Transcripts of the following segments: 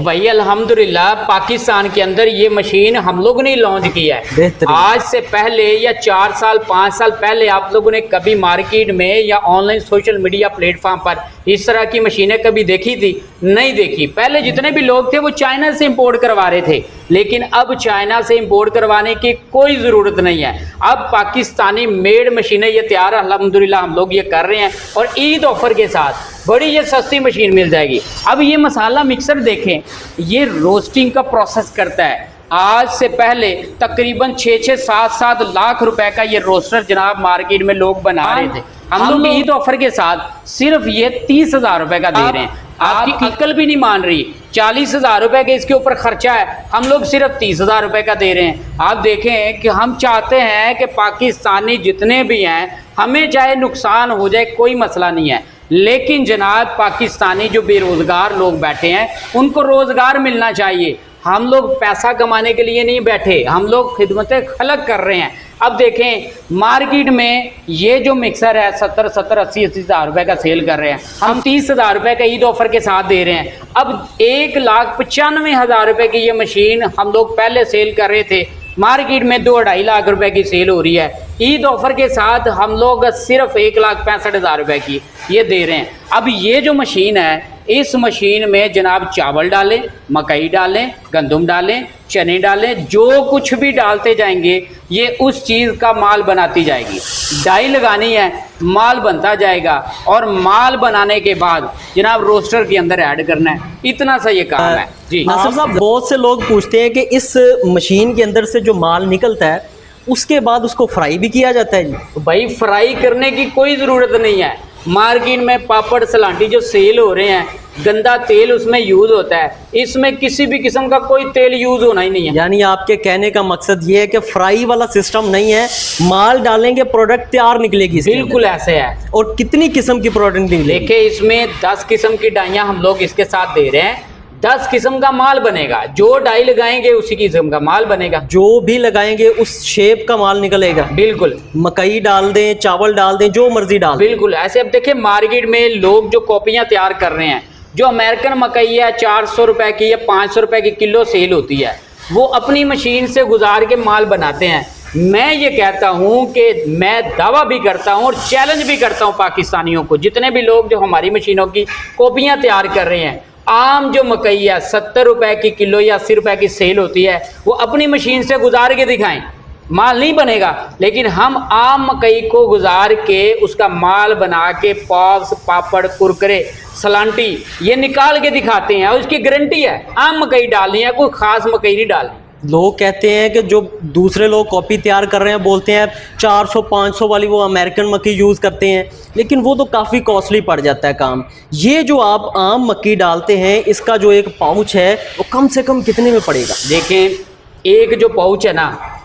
भाई अल्हम्दुलिल्लाह पाकिस्तान के अंदर ये मशीन हम लोगों ने लॉन्च की है। आज से पहले या 4 साल 5 साल पहले आप लोगों ने कभी मार्केट में या ऑनलाइन सोशल मीडिया प्लेटफॉर्म पर इस तरह की मशीनें कभी देखी थी? नहीं देखी। पहले जितने भी लोग थे वो चाइना से इंपोर्ट करवा रहे थे, लेकिन अब चाइना से इंपोर्ट करवाने की कोई ज़रूरत नहीं है। अब पाकिस्तानी मेड मशीनें ये तैयार अल्हम्दुलिल्लाह हम लोग ये कर रहे हैं और ईद ऑफर के साथ बड़ी ये सस्ती मशीन मिल जाएगी। अब ये मसाला मिक्सर देखें, ये रोस्टिंग का प्रोसेस करता है। आज से पहले तकरीबन 6-7 लाख रुपए का ये रोस्टर जनाब मार्केट में लोग बना रहे थे। हम लोग ईद ऑफर के साथ सिर्फ ये 30,000 रुपए का दे रहे हैं। आपकी अक्ल भी नहीं मान रही, 40,000 रुपए के इसके ऊपर खर्चा है, हम लोग सिर्फ 30,000 रुपए का दे रहे हैं। आप देखें कि हम चाहते हैं कि पाकिस्तानी जितने भी हैं, हमें चाहे नुकसान हो जाए कोई मसला नहीं है, लेकिन जनाब पाकिस्तानी जो बेरोज़गार लोग बैठे हैं उनको रोज़गार मिलना चाहिए। हम लोग पैसा कमाने के लिए नहीं बैठे, हम लोग खिदमत खलक कर रहे हैं। अब देखें मार्केट में ये जो मिक्सर है 70-80 हज़ार रुपये का सेल कर रहे हैं, हम 30,000 रुपये का ईद ऑफर के साथ दे रहे हैं। अब 1,95,000 रुपये की ये मशीन हम लोग पहले सेल कर रहे थे, मार्केट में 2-2.5 लाख रुपए की सेल हो रही है। ईद ऑफर के साथ हम लोग सिर्फ 1,65,000 रुपए की ये दे रहे हैं। अब ये जो मशीन है, इस मशीन में जनाब चावल डालें, मकई डालें, गंदम डालें, चने डालें, जो कुछ भी डालते जाएंगे ये उस चीज़ का माल बनाती जाएगी। डाई लगानी है, माल बनता जाएगा और माल बनाने के बाद जनाब रोस्टर के अंदर ऐड करना है। इतना सा ये काम है जी। नासिर साहब, बहुत से लोग पूछते हैं कि इस मशीन के अंदर से जो माल निकलता है उसके बाद उसको फ्राई भी किया जाता है जी? तो भाई फ्राई करने की कोई ज़रूरत नहीं है। मार्केट में पापड़ सलांटी जो सेल हो रहे हैं, गंदा तेल उसमें यूज़ होता है, इसमें किसी भी किस्म का कोई तेल यूज़ होना ही नहीं है। यानी आपके कहने का मकसद ये है कि फ्राई वाला सिस्टम नहीं है, माल डालेंगे प्रोडक्ट तैयार निकलेगी? बिल्कुल ऐसे है। और कितनी किस्म की प्रोडक्ट निकलेगी? देखिए इसमें 10 किस्म की डाइयाँ हम लोग इसके साथ दे रहे हैं। 10 किस्म का माल बनेगा, जो डाई लगाएंगे उसी किस्म का माल बनेगा, जो भी लगाएंगे उस शेप का माल निकलेगा। बिल्कुल। मकई डाल दें, चावल डाल दें, जो मर्जी डाल दें। बिल्कुल ऐसे। अब देखिए मार्केट में लोग जो कॉपियाँ तैयार कर रहे हैं, जो अमेरिकन मकई है 400 रुपए की या 500 रुपए की किलो सेल होती है, वो अपनी मशीन से गुजार के माल बनाते हैं। मैं ये कहता हूँ कि मैं दावा भी करता हूँ और चैलेंज भी करता हूँ पाकिस्तानियों को, जितने भी लोग जो हमारी मशीनों की कॉपियाँ तैयार कर रहे हैं, आम जो मकई है 70 रुपए की किलो या 80 रुपए की सेल होती है, वो अपनी मशीन से गुजार के दिखाएं, माल नहीं बनेगा। लेकिन हम आम मकई को गुजार के उसका माल बना के पॉस, पापड़, कुरकुरे, सलांटी ये निकाल के दिखाते हैं और उसकी गारंटी है आम मकई डालनी है, कोई ख़ास मकई नहीं डालनी। लोग कहते हैं कि जो दूसरे लोग कॉपी तैयार कर रहे हैं बोलते हैं 400-500 वाली वो अमेरिकन मक्की यूज़ करते हैं, लेकिन वो तो काफ़ी कॉस्टली पड़ जाता है काम। ये जो आप आम मक्की डालते हैं, इसका जो एक पाउच है वो कम से कम कितने में पड़ेगा? देखें एक जो पाउच है ना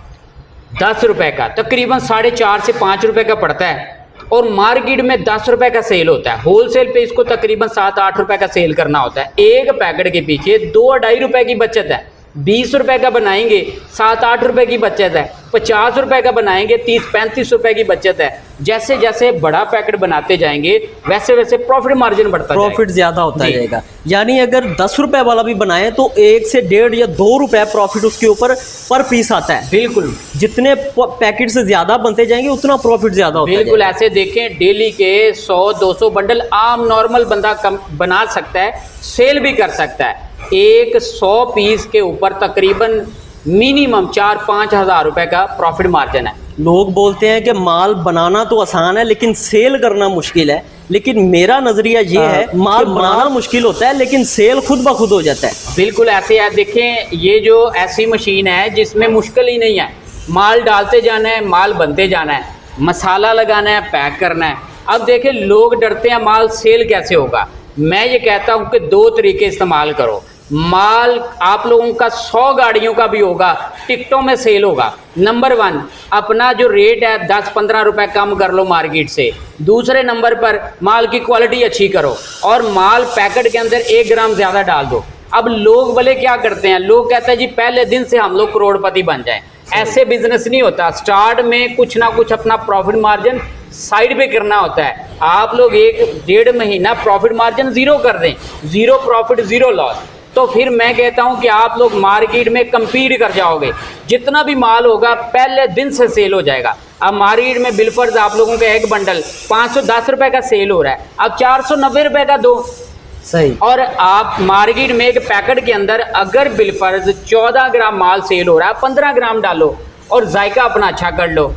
10 रुपए का, तकरीबन 4.5 से 5 रुपए का पड़ता है और मार्केट में 10 रुपए का सेल होता है। होलसेल पे इसको तकरीबन 7-8 रुपए का सेल करना होता है। एक पैकेट के पीछे 2-2.5 रुपए की बचत है। 20 रुपए का बनाएंगे 7-8 रुपए की बचत है। 50 रुपए का बनाएंगे 30-35 रुपए की बचत है। जैसे जैसे बड़ा पैकेट बनाते जाएंगे वैसे वैसे प्रॉफिट मार्जिन बढ़ता जाएगा, प्रॉफिट ज़्यादा होता जाएगा। यानी अगर 10 रुपए वाला भी बनाए तो 1 से 1.5 या 2 रुपए प्रॉफिट उसके ऊपर पर पीस आता है। बिल्कुल। जितने पैकेट से ज़्यादा बनते जाएंगे उतना प्रॉफिट ज़्यादा होता है। बिल्कुल ऐसे। देखें डेली के 100-200 बंडल आम नॉर्मल बंदा कम बना सकता है, सेल भी कर सकता है। एक 100 पीस के ऊपर तकरीबन मिनिमम 4-5 हज़ार रुपए का प्रॉफिट मार्जिन है। लोग बोलते हैं कि माल बनाना तो आसान है लेकिन सेल करना मुश्किल है, लेकिन मेरा नज़रिया ये है माल बनाना मुश्किल होता है लेकिन सेल खुद ब खुद हो जाता है। बिल्कुल ऐसे है। देखें ये जो ऐसी मशीन है जिसमें मुश्किल ही नहीं है, माल डालते जाना है, माल बनते जाना है, मसाला लगाना है, पैक करना है। अब देखें लोग डरते हैं माल सेल कैसे होगा। मैं ये कहता हूँ कि 2 तरीके इस्तेमाल करो। माल आप लोगों का 100 गाड़ियों का भी होगा, टिकटों में सेल होगा। नंबर 1 अपना जो रेट है 10-15 रुपए कम कर लो मार्केट से। दूसरे नंबर पर माल की क्वालिटी अच्छी करो और माल पैकेट के अंदर 1 ग्राम ज़्यादा डाल दो। अब लोग भले क्या करते हैं, लोग कहते हैं जी पहले दिन से हम लोग करोड़पति बन जाएं। ऐसे बिजनेस नहीं होता। स्टार्ट में कुछ ना कुछ अपना प्रॉफिट मार्जिन साइड पे करना होता है। आप लोग 1-1.5 महीना प्रॉफिट मार्जिन ज़ीरो कर दें, ज़ीरो प्रॉफिट ज़ीरो लॉस, तो फिर मैं कहता हूं कि आप लोग मार्केट में कम्पीट कर जाओगे। जितना भी माल होगा पहले दिन से सेल हो जाएगा। अब मार्केट में बिलफर्ज आप लोगों का एक बंडल 510 रुपए का सेल हो रहा है, अब 490 रुपए का दो। सही। और आप मार्केट में एक पैकेट के अंदर अगर बिलफर्ज 14 ग्राम माल सेल हो रहा है, 15 ग्राम डालो और जायका अपना अच्छा कर लो,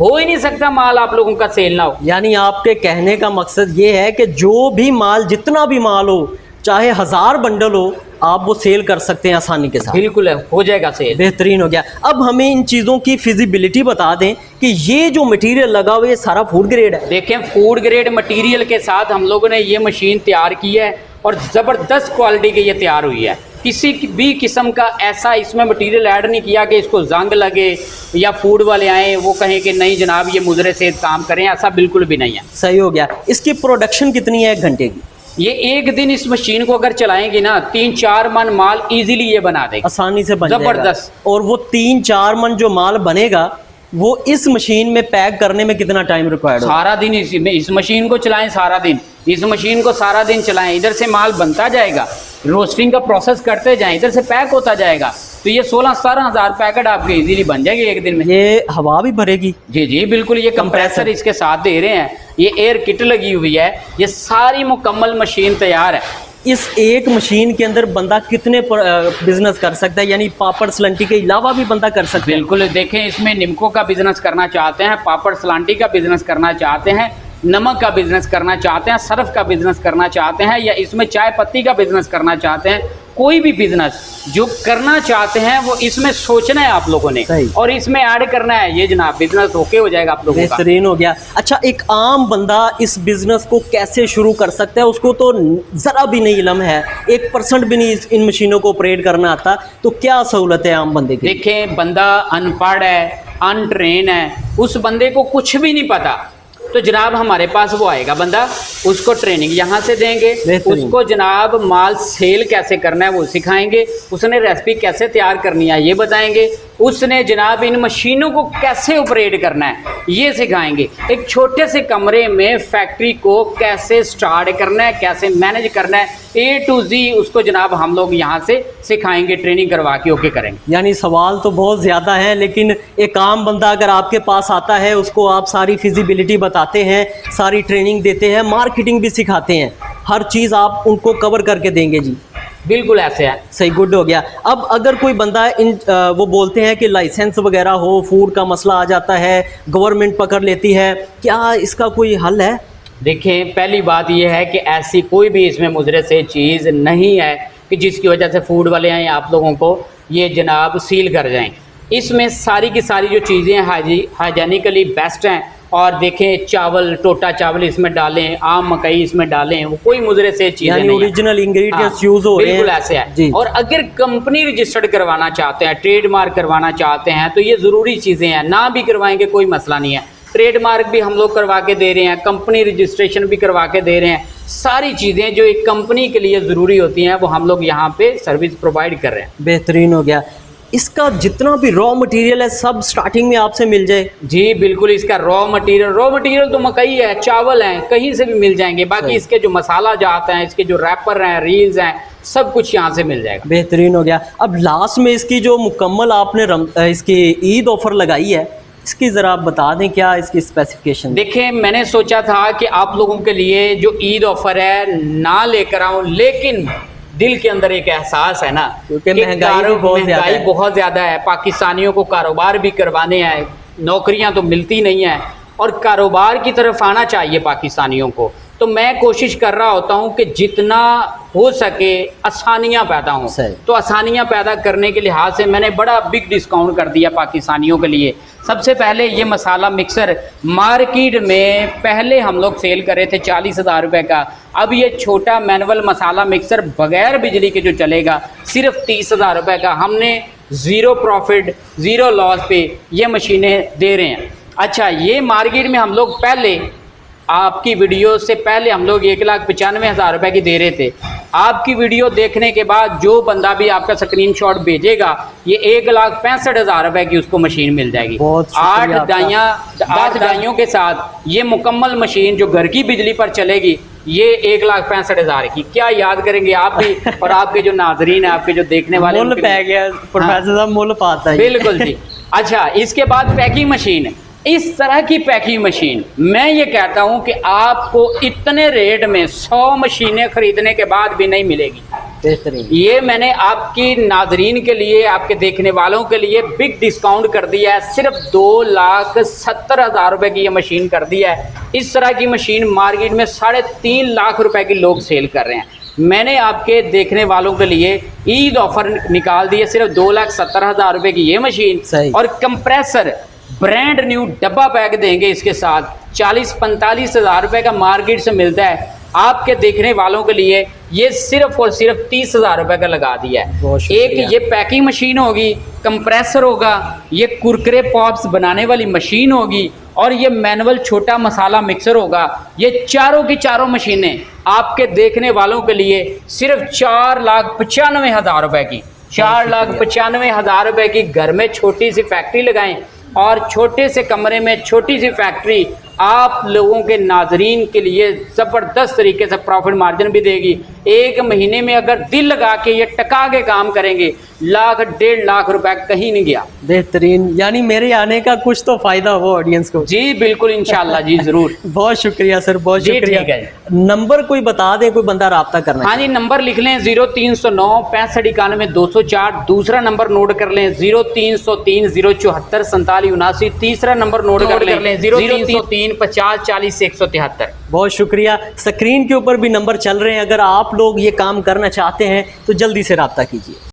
हो ही नहीं सकता माल आप लोगों का सेल ना हो। यानी आपके कहने का मकसद ये है कि जो भी माल, जितना भी माल हो, चाहे 1000 बंडल हो, आप वो सेल कर सकते हैं आसानी के साथ। बिल्कुल है, हो जाएगा सेल। बेहतरीन हो गया। अब हमें इन चीज़ों की फिजिबिलिटी बता दें कि ये जो मटेरियल लगा हुआ है ये सारा फूड ग्रेड है। देखें, फूड ग्रेड मटेरियल के साथ हम लोगों ने ये मशीन तैयार की है और ज़बरदस्त क्वालिटी की ये तैयार हुई है। किसी भी किस्म का ऐसा इसमें मटेरियल ऐड नहीं किया कि इसको जंग लगे या फूड वाले आए वो कहें कि नहीं जनाब ये मुजरे से काम करें, ऐसा बिल्कुल भी नहीं है। सही हो गया। इसकी प्रोडक्शन कितनी है एक घंटे की? ये एक दिन इस मशीन को अगर चलाएंगे ना 3-4 मन माल इजीली ये बना देगा, आसानी से बन जाएगा। जबरदस्त। और वो 3-4 मन जो माल बनेगा वो इस मशीन में पैक करने में कितना टाइम रिक्वायर्ड होगा? सारा दिन इस मशीन को चलाएं, सारा दिन इस मशीन को सारा दिन चलाएं। इधर से माल बनता जाएगा, रोस्टिंग का प्रोसेस करते जाएं, इधर से पैक होता जाएगा, तो ये 16-17 हज़ार पैकेट आपके इजीली बन जाएंगे एक दिन में। ये हवा भी भरेगी? जी जी बिल्कुल। ये कंप्रेसर इसके साथ दे रहे हैं, ये एयर किट लगी हुई है, ये सारी मुकम्मल मशीन तैयार है। इस एक मशीन के अंदर बंदा कितने बिजनेस कर सकता है? यानी पापड़ सलांटी के अलावा भी बंदा कर सकता है? बिल्कुल। देखें, इसमें निमको का बिजनेस करना चाहते हैं, पापड़ सलांटी का बिजनेस करना चाहते हैं, नमक का बिजनेस करना चाहते हैं, सर्फ का बिजनेस करना चाहते हैं, या इसमें चाय पत्ती का बिजनेस करना चाहते हैं, कोई भी बिजनेस जो करना चाहते हैं वो इसमें सोचना है आप लोगों ने और इसमें ऐड करना है, ये जनाब बिजनेस ओके हो जाएगा आप लोगों का। बेहतरीन हो गया। अच्छा, एक आम बंदा इस बिजनेस को कैसे शुरू कर सकता है? उसको तो ज़रा भी नहीं इल्म है, 1% भी नहीं इन मशीनों को ऑपरेट करना आता, तो क्या सहूलत है आम बंदे की? देखें, बंदा अनपढ़ है, अनट्रेन है, उस बंदे को कुछ भी नहीं पता, तो जनाब हमारे पास वो आएगा बंदा, उसको ट्रेनिंग यहाँ से देंगे, उसको जनाब माल सेल कैसे करना है वो सिखाएंगे, उसने रेसिपी कैसे तैयार करनी है ये बताएंगे, उसने जनाब इन मशीनों को कैसे ऑपरेट करना है ये सिखाएंगे, एक छोटे से कमरे में फैक्ट्री को कैसे स्टार्ट करना है, कैसे मैनेज करना है, A to Z उसको जनाब हम लोग यहाँ से सिखाएंगे, ट्रेनिंग करवा के ओके करेंगे। यानी सवाल तो बहुत ज़्यादा है, लेकिन एक आम बंदा अगर आपके पास आता है उसको आप सारी फिजिबिलिटी बताते हैं, सारी ट्रेनिंग देते हैं, मार्केटिंग भी सिखाते हैं, हर चीज़ आप उनको कवर करके देंगे जी? बिल्कुल ऐसे है। सही, गुड हो गया। अब अगर कोई बंदा वो बोलते हैं कि लाइसेंस वगैरह हो, फूड का मसला आ जाता है, गवर्नमेंट पकड़ लेती है, क्या इसका कोई हल है? देखिए, पहली बात यह है कि ऐसी कोई भी इसमें मुजरे से चीज़ नहीं है कि जिसकी वजह से फूड वाले हैं आप लोगों को ये जनाब सील कर जाएं। इसमें सारी की सारी जो चीज़ें हाइजीनिकली बेस्ट हैं। और देखें, चावल, टोटा चावल इसमें डालें, आम मकई इसमें डालें, वो कोई मुजरे से चीज़ें नहीं, ओरिजिनल इंग्रेडिएंट्स यूज हो रहे हैं। बिल्कुल ऐसे है। और अगर कंपनी रजिस्टर्ड करवाना चाहते हैं, ट्रेडमार्क करवाना चाहते हैं, तो ये ज़रूरी चीज़ें हैं, ना भी करवाएंगे कोई मसला नहीं है। ट्रेडमार्क भी हम लोग करवा के दे रहे हैं, कंपनी रजिस्ट्रेशन भी करवा के दे रहे हैं, सारी चीज़ें जो एक कंपनी के लिए ज़रूरी होती हैं वो हम लोग यहाँ पे सर्विस प्रोवाइड कर रहे हैं। बेहतरीन हो गया। इसका जितना भी रॉ मटेरियल है सब स्टार्टिंग में आपसे मिल जाए? जी बिल्कुल। इसका रॉ मटेरियल तो मकई है, चावल हैं, कहीं से भी मिल जाएंगे। बाकी इसके जो मसाला जाते हैं, इसके जो रैपर हैं, रील्स हैं, सब कुछ यहाँ से मिल जाएगा। बेहतरीन हो गया। अब लास्ट में इसकी जो मुकम्मल आपने इसकी ईद ऑफर लगाई है, इसकी ज़रा आप बता दें क्या इसकी स्पेसिफिकेशन? देखिए, मैंने सोचा था कि आप लोगों के लिए जो ईद ऑफर है ना लेकर आऊँ, लेकिन दिल के अंदर एक एहसास है ना, क्योंकि महंगाई बहुत ज़्यादा है, पाकिस्तानियों को कारोबार भी करवाने हैं, नौकरियां तो मिलती नहीं हैं और कारोबार की तरफ आना चाहिए पाकिस्तानियों को। तो मैं कोशिश कर रहा होता हूं कि जितना हो सके आसानियां पैदा हों। तो आसानियां पैदा करने के लिहाज से मैंने बड़ा बिग डिस्काउंट कर दिया पाकिस्तानियों के लिए। सबसे पहले ये मसाला मिक्सर मार्केट में पहले हम लोग सेल कर रहे थे 40,000 रुपये का, अब ये छोटा मैनुअल मसाला मिक्सर बगैर बिजली के जो चलेगा सिर्फ 30,000 रुपये का हमने ज़ीरो प्रॉफिट ज़ीरो लॉस पे ये मशीनें दे रहे हैं। अच्छा, ये मार्केट में हम लोग पहले आपकी वीडियो से पहले हम लोग 1,95,000 रुपये की दे रहे थे। आपकी वीडियो देखने के बाद जो बंदा भी आपका स्क्रीनशॉट भेजेगा ये 1,65,000 रुपये की उसको मशीन मिल जाएगी। 8 डाइयों के साथ ये मुकम्मल मशीन जो घर की बिजली पर चलेगी ये 1,65,000 की, क्या याद करेंगे आप भी और आपके जो नाजरीन है, आपके जो देखने वाले मुल उनके लिए? पै गया प्रोफेसर साहब, मुल पाता है। बिल्कुल जी। अच्छा, इसके बाद पैकिंग मशीन। इस तरह की पैकिंग मशीन मैं ये कहता हूं कि आपको इतने रेट में 100 मशीनें खरीदने के बाद भी नहीं मिलेगी। बेहतरीन। ये मैंने आपकी नाजरीन के लिए, आपके देखने वालों के लिए बिग डिस्काउंट कर दिया है। सिर्फ 2,70,000 रुपए की ये मशीन कर दिया है। इस तरह की मशीन मार्केट में 3.5 लाख रुपए की लोग सेल कर रहे हैं। मैंने आपके देखने वालों के लिए ईद ऑफर निकाल दिए, सिर्फ 2,70,000 रुपए की ये मशीन सही। और कंप्रेसर ब्रांड न्यू डब्बा पैक देंगे इसके साथ। 40-45 हज़ार रुपए का मार्केट से मिलता है, आपके देखने वालों के लिए ये सिर्फ और सिर्फ 30,000 रुपए का लगा दिया है। एक ये पैकिंग मशीन होगी, कंप्रेसर होगा, ये कुरकुरे पॉप्स बनाने वाली मशीन होगी और ये मैनुअल छोटा मसाला मिक्सर होगा। ये चारों की चारों मशीनें आपके देखने वालों के लिए सिर्फ 4,95,000 रुपए की, 4,95,000 रुपए की। घर में छोटी सी फैक्ट्री लगाएं और छोटे से कमरे में छोटी सी फैक्ट्री आप लोगों के नाजरीन के लिए ज़बरदस्त तरीके से प्रॉफिट मार्जिन भी देगी। एक महीने में अगर दिल लगा के ये टका के काम करेंगे, 1,00,000-1,50,000 रुपए कहीं नहीं गया। बेहतरीन, यानी मेरे आने का कुछ तो फायदा हो ऑडियंस को। जी बिल्कुल, इंशाल्लाह जी, ज़रूर। बहुत शुक्रिया सर, बहुत जी, शुक्रिया। ठीक है। नंबर कोई बता दें, कोई बंदा राब्ता करना हाँ जी, नंबर लिख लें 0309 65 91 204। दूसरा नंबर नोट कर लें 0303 074 47 79। तीसरा नंबर नोट कर लें 0303 50 40 173। बहुत शुक्रिया। स्क्रीन के ऊपर भी नंबर चल रहे हैं, अगर आप लोग ये काम करना चाहते हैं तो जल्दी से रब्ता कीजिए।